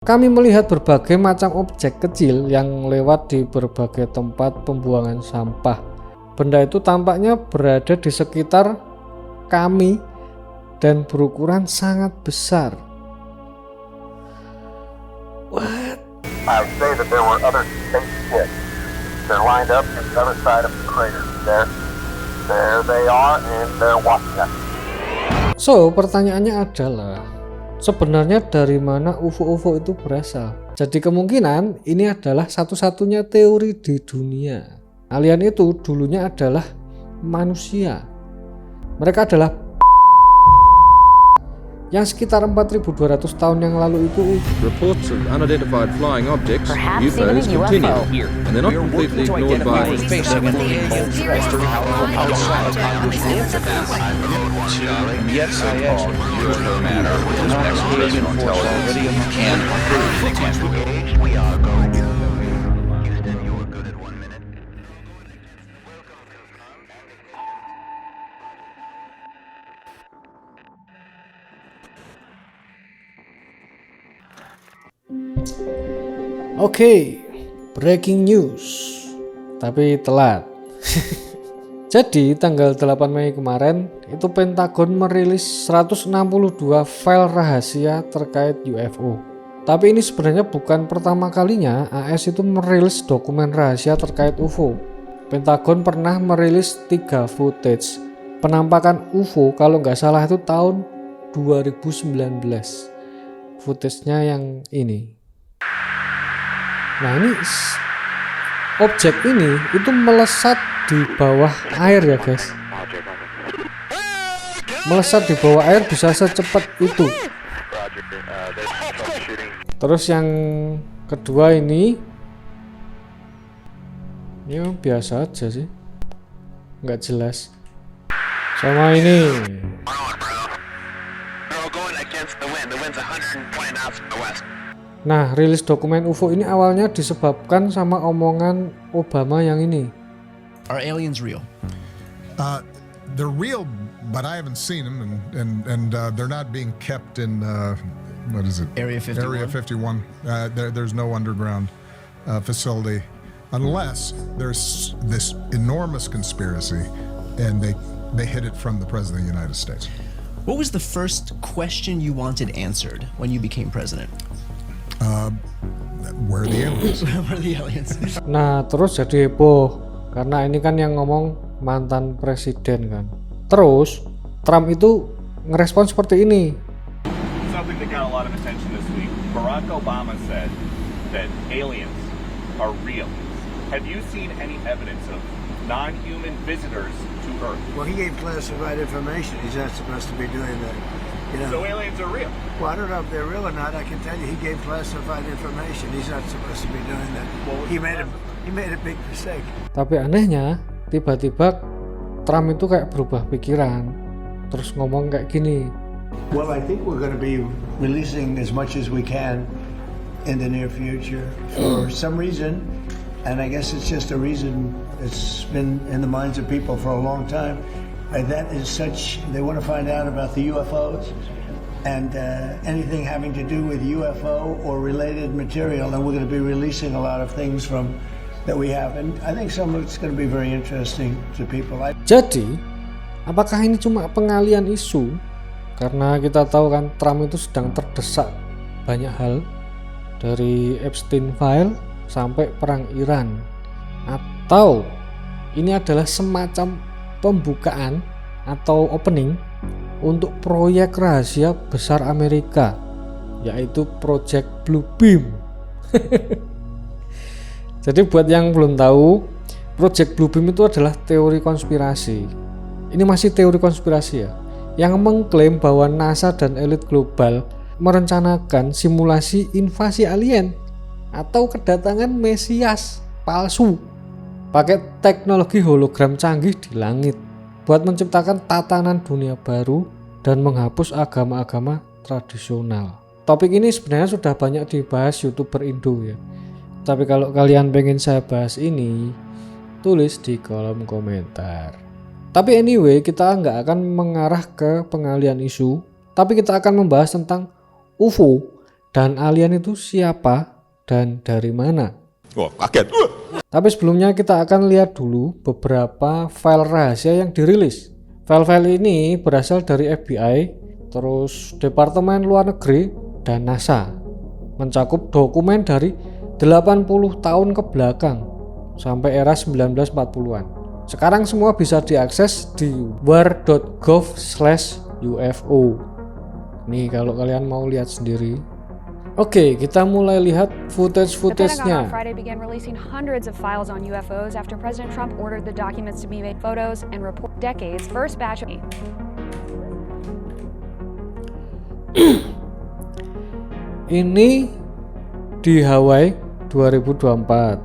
Kami melihat berbagai macam objek kecil yang lewat di berbagai tempat pembuangan sampah. Benda itu tampaknya berada di sekitar kami dan berukuran sangat besar. What? I would say that there were other spaceships. They're lined up on the other side of the crater. There they are, and they're watching us. So, pertanyaannya adalah, sebenarnya dari mana UFO-UFO itu berasal? Jadi kemungkinan ini adalah satu-satunya teori di dunia. Alien itu dulunya adalah manusia. Mereka adalah yang sekitar 4.200 tahun yang lalu itu. Reports of unidentified flying objects, Perhaps even UFOs, a UFO. continue, and they're not completely ignored by Yes, I asked UFO matter is extraterrestrial intelligence can prove. Oke, breaking news, tapi telat. Jadi tanggal 8 Mei kemarin itu Pentagon merilis 162 file rahasia terkait UFO. Tapi ini sebenarnya bukan pertama kalinya AS itu merilis dokumen rahasia terkait UFO. Pentagon pernah merilis 3 footage penampakan UFO, kalau nggak salah itu tahun 2019. Footage-nya yang ini. Nah, ini objek ini itu melesat di bawah air ya guys. Melesat di bawah air bisa secepat itu. Terus yang kedua ini ya biasa aja sih, nggak jelas. Sama ini. Nah, rilis dokumen UFO ini awalnya disebabkan sama omongan Obama yang ini. Are aliens real? They're real, but I haven't seen them, and they're not being kept in what is it? Area 51? Area 51. There's no underground facility, unless there's this enormous conspiracy, and they hid it from the President of the United States. What was the first question you wanted answered when you became president? Where are the aliens? Where are the aliens? Nah, terus jadi heboh karena ini kan yang ngomong mantan presiden kan. Terus Trump itu ngerespon seperti ini. Something that got a lot of attention this week. Barack Obama said that aliens are real. Have you seen any evidence of non-human visitors to Earth? Well, he gave classified information. He's not supposed to be doing that. You know? So aliens are real. Well, I don't know if they're real or not. I can tell you, he gave classified information. He's not supposed to be doing that. He made a big mistake. Tapi anehnya, tiba-tiba Trump itu kayak berubah pikiran, terus ngomong kayak gini. Well, I think we're going to be releasing as much as we can in the near future for some reason, and I guess it's just a reason that's been in the minds of people for a long time. That is such, they want to find out about the UFOs and anything having to do with UFO or related material, and we're going to be releasing a lot of things from that we have, and I think some of it's going to be very interesting to people. Jadi, apakah ini cuma pengalian isu? Karena kita tahu kan Trump itu sedang terdesak banyak hal, dari Epstein File sampai perang Iran. Atau ini adalah semacam pembukaan atau opening untuk proyek rahasia besar Amerika, yaitu Project Bluebeam. Jadi buat yang belum tahu, Project Bluebeam itu adalah teori konspirasi. Ini masih teori konspirasi ya, yang mengklaim bahwa NASA dan elit global merencanakan simulasi invasi alien atau kedatangan Mesias palsu pakai teknologi hologram canggih di langit buat menciptakan tatanan dunia baru dan menghapus agama-agama tradisional. Topik ini sebenarnya sudah banyak dibahas YouTuber Indo ya. Tapi kalau kalian pengen saya bahas ini, tulis di kolom komentar. Tapi anyway, kita nggak akan mengarah ke pengalian isu, tapi kita akan membahas tentang UFO dan alien itu siapa dan dari mana. Wah, kaget. Tapi sebelumnya kita akan lihat dulu beberapa file rahasia yang dirilis. File-file ini berasal dari FBI, terus Departemen Luar Negeri, dan NASA. Mencakup dokumen dari 80 tahun ke belakang sampai era 1940-an. Sekarang semua bisa diakses di war.gov/UFO. Nih kalau kalian mau lihat sendiri. Oke, kita mulai lihat footage-nya. The Pentagon on Friday began releasing hundreds of files on UFOs after President Trump ordered the documents to be made photos and report decades first batch of Ini di Hawaii 2024.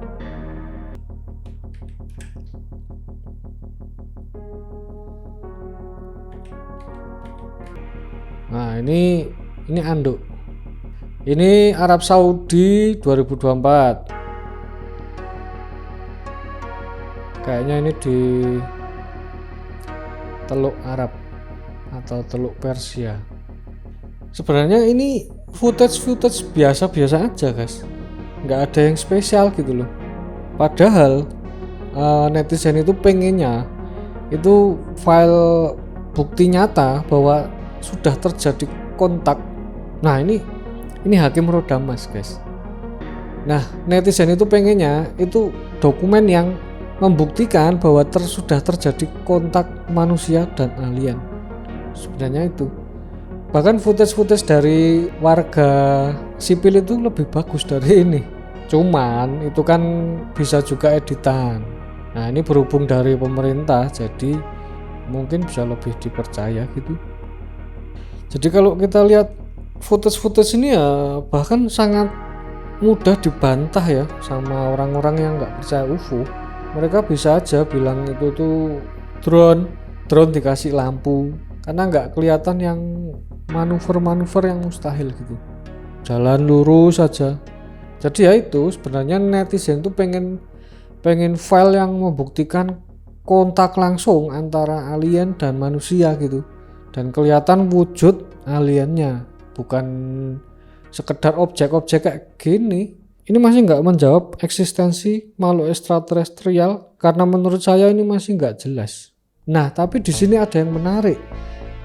Nah, ini anduk. Ini Arab Saudi 2024. Kayaknya ini di Teluk Arab atau Teluk Persia. Sebenarnya ini footage biasa-biasa aja guys, nggak ada yang spesial gitu loh. Padahal netizen itu pengennya itu file bukti nyata bahwa sudah terjadi kontak. Nah ini Hakim Roda Mas guys. Nah netizen itu pengennya itu dokumen yang membuktikan bahwa sudah terjadi kontak manusia dan alien. Sebenarnya itu. Bahkan footage dari warga sipil itu lebih bagus dari ini. Cuman itu kan bisa juga editan. Nah ini berhubung dari pemerintah jadi mungkin bisa lebih dipercaya gitu. Jadi kalau kita lihat footage ini ya bahkan sangat mudah dibantah ya sama orang-orang yang nggak percaya UFO. Mereka bisa aja bilang itu tuh drone dikasih lampu karena nggak kelihatan yang manuver yang mustahil gitu, jalan lurus saja. Jadi ya itu sebenarnya netizen tuh pengen file yang membuktikan kontak langsung antara alien dan manusia gitu, dan kelihatan wujud aliennya, bukan sekedar objek-objek kayak gini. Ini masih nggak menjawab eksistensi makhluk ekstraterestrial karena menurut saya ini masih nggak jelas. Nah tapi di sini ada yang menarik,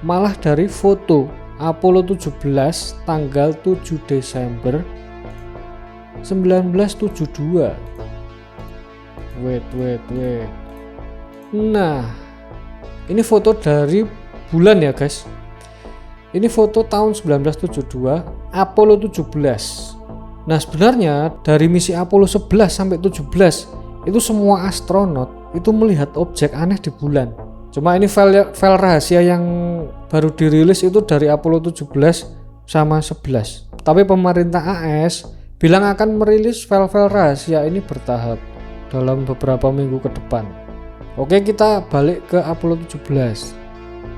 malah dari foto Apollo 17 tanggal 7 Desember 1972. Wait. Nah ini foto dari bulan ya guys. Ini foto tahun 1972 Apollo 17. Nah sebenarnya dari misi Apollo 11 sampai 17 itu semua astronot itu melihat objek aneh di bulan. Cuma ini file rahasia yang baru dirilis itu dari Apollo 17 sama 11. Tapi pemerintah AS bilang akan merilis file-file rahasia ini bertahap dalam beberapa minggu ke depan. Oke, kita balik ke Apollo 17.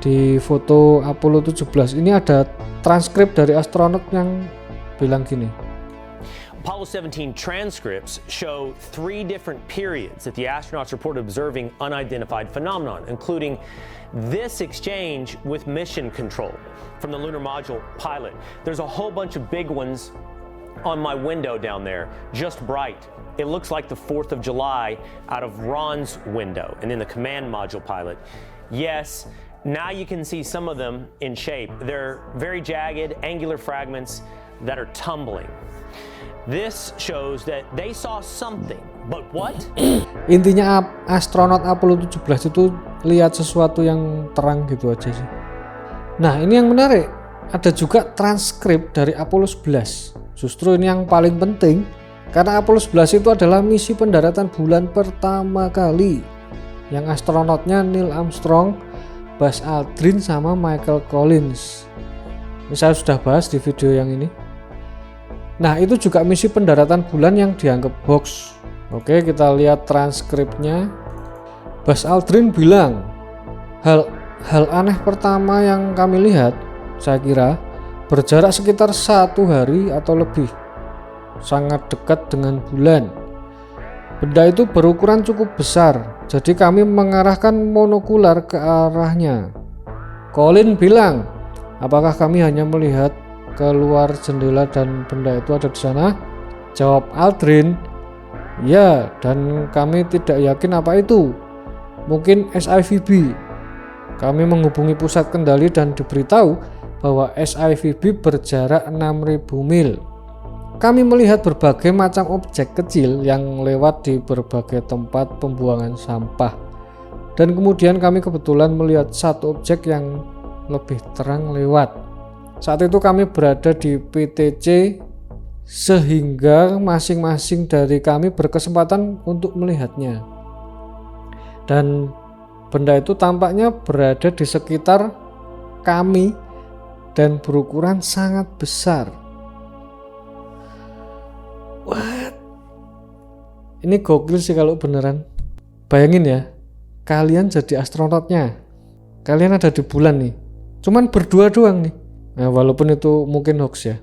Di foto Apollo 17 ini ada transkrip dari astronot yang bilang gini. Apollo 17 transcripts show 3 different periods that the astronauts reported observing unidentified phenomenon, including this exchange with mission control from the lunar module pilot. There's a whole bunch of big ones on my window down there, just bright. It looks like the 4th of July out of Ron's window, and then the command module pilot. Yes, now you can see some of them in shape. They're very jagged, angular fragments that are tumbling. This shows that they saw something, but what? Intinya astronot Apollo 17 itu lihat sesuatu yang terang gitu aja sih. Nah ini yang menarik, ada juga transkrip dari Apollo 11. Justru ini yang paling penting karena Apollo 11 itu adalah misi pendaratan bulan pertama kali yang astronotnya Neil Armstrong, Buzz Aldrin sama Michael Collins. Ini saya sudah bahas di video yang ini. Nah itu juga misi pendaratan bulan yang dianggap hoax. Oke, kita lihat transkripnya. Buzz Aldrin bilang hal aneh pertama yang kami lihat, saya kira berjarak sekitar 1 hari atau lebih, sangat dekat dengan bulan. Benda itu berukuran cukup besar, jadi kami mengarahkan monokular ke arahnya. Colin bilang, apakah kami hanya melihat keluar jendela dan benda itu ada di sana? Jawab Aldrin, ya, dan kami tidak yakin apa itu. Mungkin SIVB. Kami menghubungi pusat kendali dan diberitahu bahwa SIVB berjarak 6.000 mil. Kami melihat berbagai macam objek kecil yang lewat di berbagai tempat pembuangan sampah. Dan kemudian kami kebetulan melihat satu objek yang lebih terang lewat. Saat itu kami berada di PTC sehingga masing-masing dari kami berkesempatan untuk melihatnya. Dan benda itu tampaknya berada di sekitar kami dan berukuran sangat besar. What? Ini gokil sih kalau beneran. Bayangin ya, kalian jadi astronotnya, kalian ada di bulan nih, cuman berdua doang nih. Nah, walaupun itu mungkin hoax ya,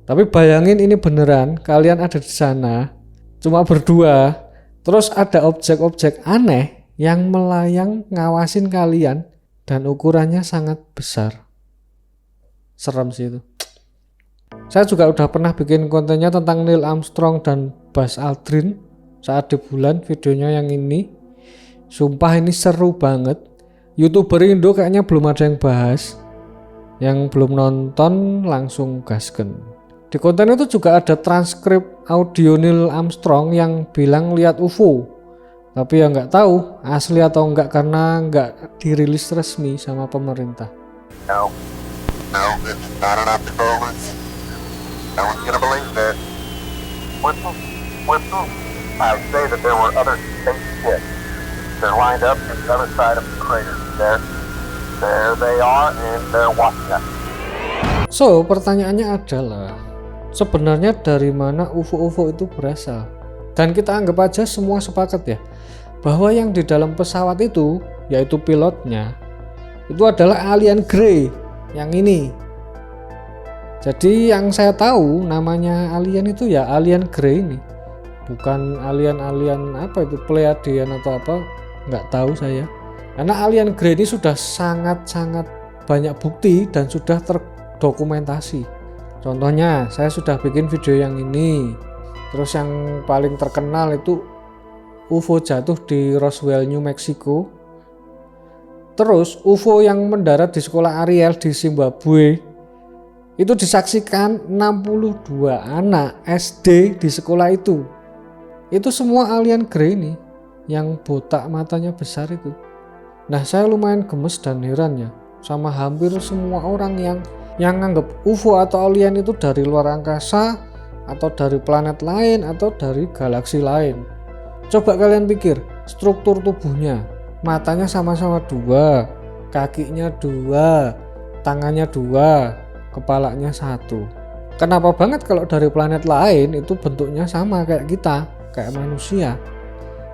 tapi bayangin ini beneran, kalian ada di sana cuma berdua, terus ada objek-objek aneh yang melayang ngawasin kalian dan ukurannya sangat besar. Serem sih itu. Saya juga udah pernah bikin kontennya tentang Neil Armstrong dan Buzz Aldrin saat di bulan, videonya yang ini. Sumpah ini seru banget. YouTuber Indo kayaknya belum ada yang bahas. Yang belum nonton langsung gasken. Di konten itu juga ada transkrip audio Neil Armstrong yang bilang lihat UFO. Tapi ya nggak tahu asli atau enggak karena nggak dirilis resmi sama pemerintah. No, this is not an October. No one's gonna believe that. Whistle. I say that there were other spaceships. They're lined up in the other side of the crater. There they are, and they're watching us. So, pertanyaannya adalah, sebenarnya dari mana UFO-UFO itu berasal? Dan kita anggap aja semua sepakat ya, bahwa yang di dalam pesawat itu, yaitu pilotnya, itu adalah alien grey, yang ini. Jadi yang saya tahu namanya alien itu ya alien grey ini. Bukan alien-alien apa itu, Pleiadian atau apa, nggak tahu saya. Karena alien grey ini sudah sangat-sangat banyak bukti dan sudah terdokumentasi. Contohnya saya sudah bikin video yang ini. Terus yang paling terkenal itu UFO jatuh di Roswell, New Mexico. Terus UFO yang mendarat di sekolah Ariel di Zimbabwe itu disaksikan 62 anak SD di sekolah itu. Itu semua alien grey ini yang botak matanya besar itu. Nah, saya lumayan gemes dan heran ya sama hampir semua orang yang anggap UFO atau alien itu dari luar angkasa atau dari planet lain atau dari galaksi lain. Coba kalian pikir struktur tubuhnya, matanya sama-sama 2, kakinya 2, tangannya 2, kepalanya 1. Kenapa banget kalau dari planet lain itu bentuknya sama kayak kita, kayak manusia?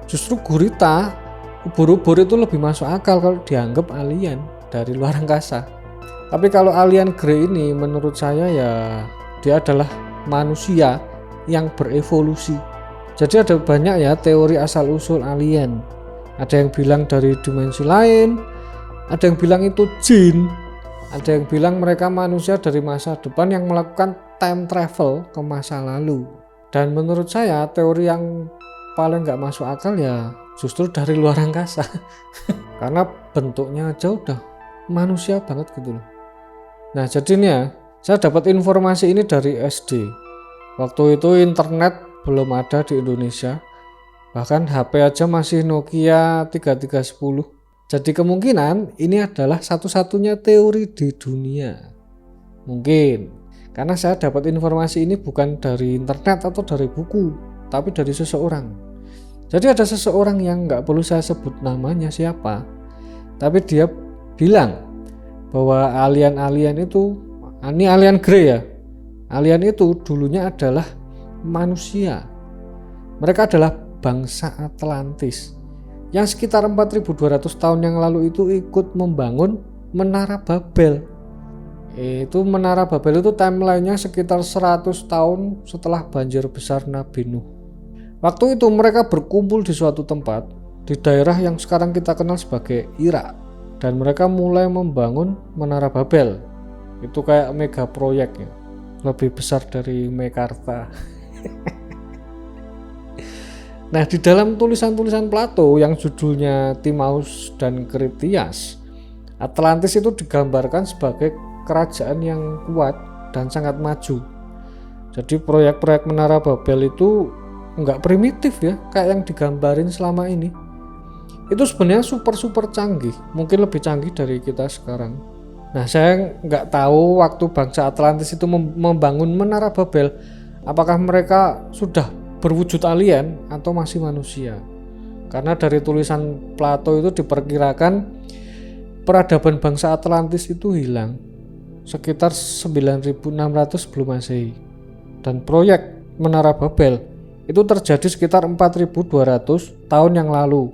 Justru gurita, ubur-ubur itu lebih masuk akal kalau dianggap alien dari luar angkasa. Tapi kalau alien grey ini menurut saya ya dia adalah manusia yang berevolusi. Jadi ada banyak ya teori asal-usul alien. Ada yang bilang dari dimensi lain, ada yang bilang itu jin, ada yang bilang mereka manusia dari masa depan yang melakukan time travel ke masa lalu. Dan menurut saya teori yang paling nggak masuk akal ya justru dari luar angkasa. Karena bentuknya aja udah manusia banget gitu loh. Nah jadi nih ya, saya dapat informasi ini dari SD. Waktu itu internet belum ada di Indonesia. Bahkan HP aja masih Nokia 3310. Jadi kemungkinan ini adalah satu-satunya teori di dunia. Mungkin. Karena saya dapat informasi ini bukan dari internet atau dari buku, tapi dari seseorang. Jadi ada seseorang yang nggak perlu saya sebut namanya siapa, tapi dia bilang bahwa alien-alien itu, ini alien grey ya, alien itu dulunya adalah manusia. Mereka adalah bangsa Atlantis yang sekitar 4200 tahun yang lalu itu ikut membangun Menara Babel. Itu Menara Babel itu timelinenya sekitar 100 tahun setelah banjir besar Nabi Nuh. Waktu itu mereka berkumpul di suatu tempat di daerah yang sekarang kita kenal sebagai Irak, dan mereka mulai membangun Menara Babel. Itu kayak mega proyek ya. lebih besar dari Mekarta. Nah, di dalam tulisan-tulisan Plato yang judulnya Timaeus dan Kritias, Atlantis itu digambarkan sebagai kerajaan yang kuat dan sangat maju. Jadi proyek-proyek Menara Babel itu nggak primitif ya, kayak yang digambarin selama ini. Itu sebenarnya super canggih, mungkin lebih canggih dari kita sekarang. Nah, saya nggak tahu waktu bangsa Atlantis itu membangun Menara Babel, apakah mereka sudah berwujud alien atau masih manusia. Karena dari tulisan Plato itu diperkirakan peradaban bangsa Atlantis itu hilang sekitar 9600 sebelum Masehi. Dan proyek Menara Babel itu terjadi sekitar 4200 tahun yang lalu.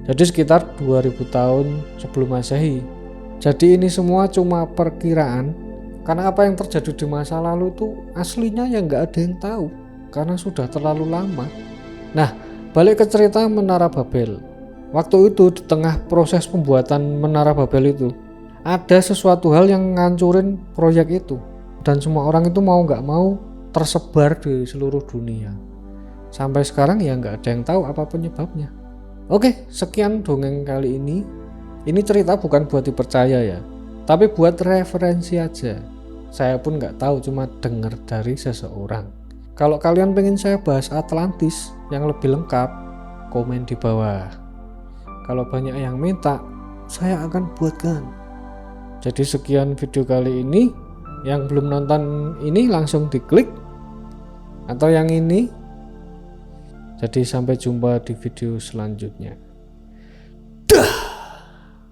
Jadi sekitar 2000 tahun sebelum Masehi. Jadi ini semua cuma perkiraan, karena apa yang terjadi di masa lalu itu aslinya ya nggak ada yang tahu, karena sudah terlalu lama. Nah, balik ke cerita Menara Babel. Waktu itu di tengah proses pembuatan Menara Babel itu, ada sesuatu hal yang ngancurin proyek itu. Dan semua orang itu mau nggak mau tersebar di seluruh dunia. Sampai sekarang ya nggak ada yang tahu apa penyebabnya. Oke, sekian dongeng kali ini. Ini cerita bukan buat dipercaya ya, tapi buat referensi aja. Saya pun nggak tahu, cuma dengar dari seseorang. Kalau kalian pengen saya bahas Atlantis yang lebih lengkap, komen di bawah. Kalau banyak yang minta, saya akan buatkan. Jadi sekian video kali ini. Yang belum nonton ini langsung diklik, atau yang ini. Jadi sampai jumpa di video selanjutnya. Dah.